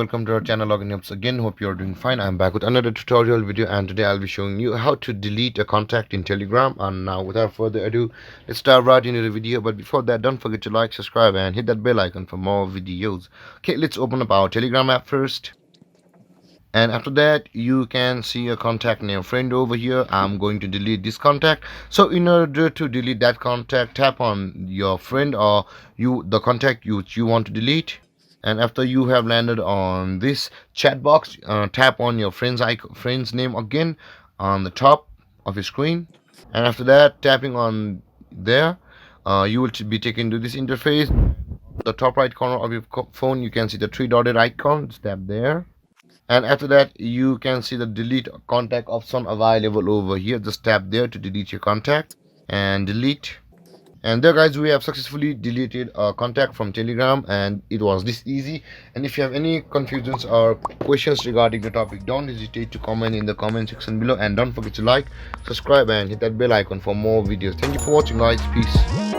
Welcome to our channel Login Helps again. Hope you're doing fine. I'm back with another tutorial video, and today I'll be showing you how to delete a contact in Telegram. And now without further ado, let's dive right into the video. But before that, don't forget to like, subscribe and hit that bell icon for more videos. Okay, let's open up our Telegram app first. And after that, you can see a contact name friend over here. I'm going to delete this contact. So in order to delete that contact, tap on your friend or the contact you want to delete. And after you have landed on this chat box, tap on your friend's name again on the top of your screen. And after that, tapping on there, you will be taken to this interface. The top right corner of your phone, you can see the three dotted icon. Just tap there. And after that, you can see the delete contact option available over here. Just tap there to delete your contact and delete. And there guys, we have successfully deleted a contact from Telegram, and it was this easy. And if you have any confusions or questions regarding the topic, don't hesitate to comment in the comment section below, and don't forget to like, subscribe and hit that bell icon for more videos. Thank you for watching guys. Peace.